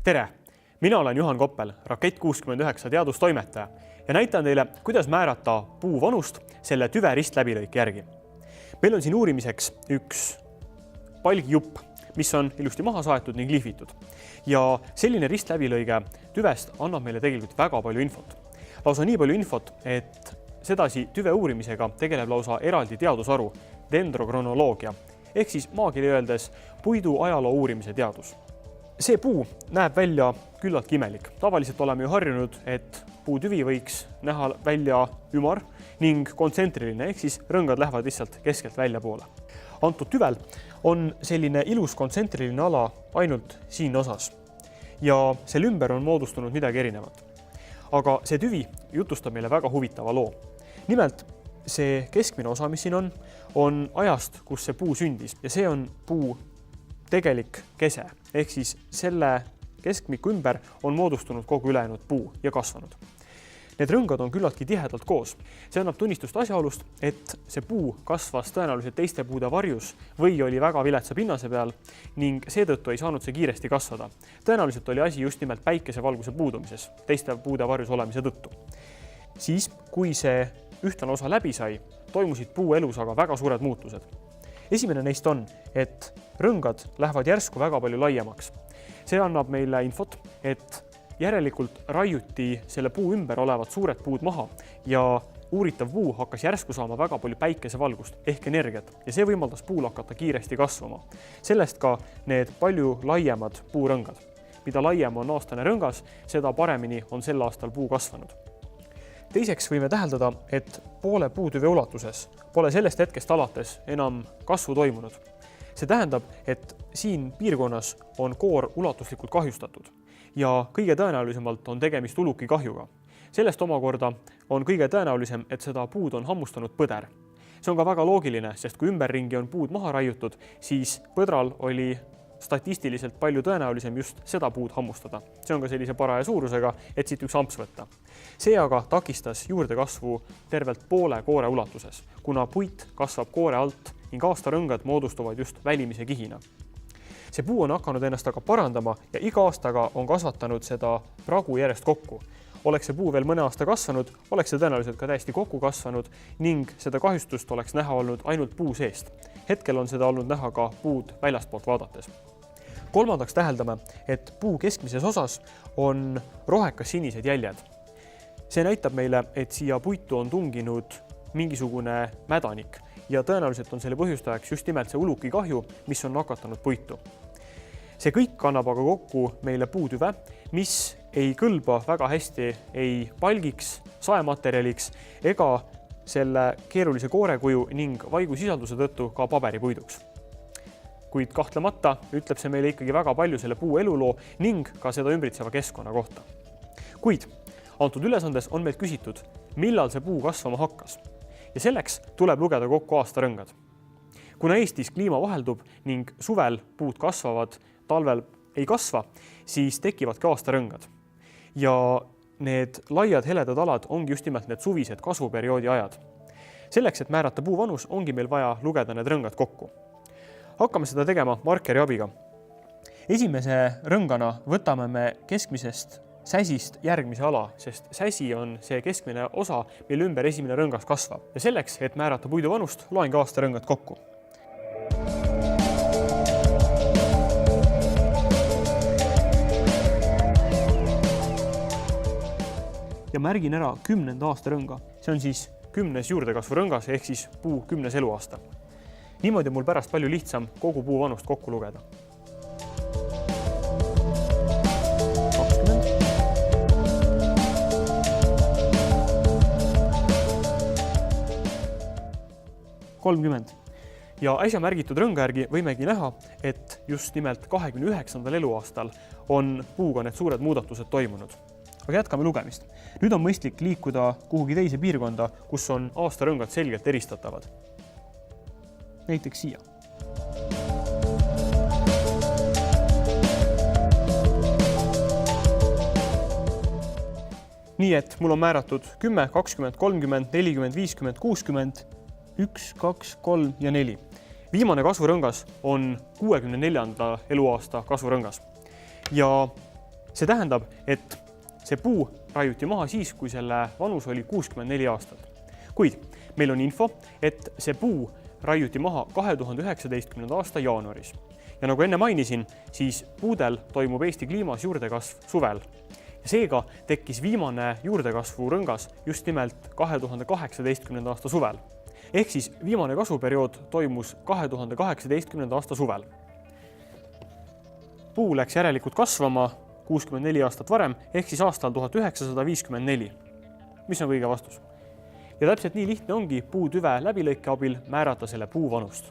Tere! Mina olen Juhan Koppel, Rakett 69 teadustoimetaja ja näitan teile, kuidas määrata puu vanust selle tüve ristläbilõike järgi. Meil on siin uurimiseks üks palgijupp, mis on ilusti maha saetud ning lihvitud. Ja selline ristläbilõige tüvest annab meile tegelikult väga palju infot. Lausa nii palju infot, et sedasi tüve uurimisega tegeleb lausa eraldi teadusharu, dendrokronoloogia, ehk siis maakeeli öeldes puidu ajaloo uurimise teadus. See puu näeb välja küllaltki imelik. Tavaliselt oleme ju harjunud, et puutüvi võiks näha välja ümar ning kontsentriline, ehk siis rõngad lähevad lihtsalt keskelt välja poole. Antud tüvel on selline ilus kontsentriline ala ainult siin osas ja selle ümber on moodustunud midagi erinevat. Aga see tüvi jutustab meile väga huvitava loo. Nimelt, see keskmine osa, mis siin on ajast, kus see puu sündis ja see on puu tegelik kese, ehk siis selle keskmiku ümber on moodustunud kogu ülejäänud puu ja kasvanud. Need rõngad on küllaltki tihedalt koos. See annab tunnistust asjaolust, et see puu kasvas tõenäoliselt teiste puude varjus või oli väga viletsa pinnase peal ning seetõttu ei saanud see kiiresti kasvada. Tõenäoliselt oli asi just nimelt päikesevalguse puudumises, teiste puude varjus olemise tõttu. Siis, kui see ühtlane osa läbi sai, toimusid puu elus aga väga suured muutused. Esimene neist on, et rõngad lähevad järsku väga palju laiemaks. See annab meile infot, et järelikult raiuti selle puu ümber olevad suured puud maha ja uuritav puu hakkas järsku saama väga palju päikesevalgust ehk energiat ja see võimaldas puul hakata kiiresti kasvama. Sellest ka need palju laiemad puurõngad. Mida laiem on aastane rõngas, seda paremini on sel aastal puu kasvanud. Teiseks võime täheldada, et poole puutüve ulatuses pole sellest hetkest alates enam kasvu toimunud. See tähendab, et siin piirkonnas on koor ulatuslikult kahjustatud ja kõige tõenäolisemalt on tegemist uluki kahjuga. Sellest omakorda on kõige tõenäolisem, et seda puud on hammustanud põder. See on ka väga loogiline, sest kui ümberringi on puud maha raiutud, siis põdral oli statistiliselt palju tõenäolisem just seda puud hammustada. See on ka sellise paraja suurusega, et siit üks amps võtta. See aga takistas juurdekasvu tervelt poole koore ulatuses, kuna puit kasvab koore alt ning aastarõngad moodustuvad just välimise kihina. See puu on hakanud ennast aga parandama ja iga aastaga on kasvatanud seda pragu järjest kokku. Oleks see puu veel mõne aasta kasvanud, oleks see tõenäoliselt ka täiesti kokku kasvanud ning seda kahjustust oleks näha olnud ainult puu seest. Hetkel on seda olnud näha ka puud väljastpoolt vaadates. Kolmandaks täheldame, et puu keskmises osas on rohekas sinised jäljed. See näitab meile, et siia puitu on tunginud mingisugune mädanik ja tõenäoliselt on selle põhjustajaks just nimelt see uluki kahju, mis on nakatanud puitu. See kõik kannab aga kokku meile puutüve, mis ei kõlba väga hästi ei palgiks, saematerjaliks ega selle keerulise koorekuju ning vaigusisalduse tõttu ka paberipuiduks. Kuid kahtlemata ütleb see meile ikkagi väga palju selle puu eluloo ning ka seda ümbritseva keskkonna kohta. Kuid antud ülesandes on meilt küsitud, millal see puu kasvama hakkas ja selleks tuleb lugeda kokku aastarõngad. Kuna Eestis kliima vaheldub ning suvel puud kasvavad, talvel ei kasva, siis tekivad ka aastarõngad. Ja need laiad heledad alad ongi just nimelt need suvised kasvuperioodi ajad. Selleks, et määrata puu vanus, ongi meil vaja lugeda need rõngad kokku. Hakkame seda tegema markeri abiga. Esimese rõngana võtame me keskmisest säsist järgmise ala, sest säsi on see keskmine osa, mille ümber esimene rõngas kasvab. Ja selleks, et määrata puidu vanust, loen ka aastarõngad kokku. Ja märgin ära 10. aastarõnga. See on siis 10. juurdekasvu rõngas ehk siis puu 10. eluaasta. Niimoodi on mul pärast palju lihtsam kogu puu vanust kokku lugeda. 30. Ja äsja märgitud rõnga järgi võimegi näha, et just nimelt 29. eluaastal on puuga need suured muudatused toimunud. Aga jätkame lugemist. Nüüd on mõistlik liikuda kuhugi teise piirkonda, kus on aastarõngad selgelt eristatavad. Näiteks siia. Nii et mul on määratud 10, 20, 30, 40, 50, 60, 1, 2, 3 ja 4. Viimane kasvurõngas on 64. eluaasta kasvurõngas. Ja see tähendab, et see puu raiuti maha siis, kui selle vanus oli 64 aastat. Kuid meil on info, et see puu raiuti maha 2019. aasta jaanuaris. Ja nagu enne mainisin, siis puudel toimub Eesti kliimas juurdekasv suvel. Ja seega tekkis viimane juurdekasvu rõngas just nimelt 2018. aasta suvel. Ehk siis viimane kasvuperiood toimus 2018. aasta suvel. Puu läks järelikult kasvama 64 aastat varem, ehk siis aastal 1954. Mis on õige vastus? Ja täpselt nii lihtne ongi puutüve läbilõike abil määrata selle puu vanust.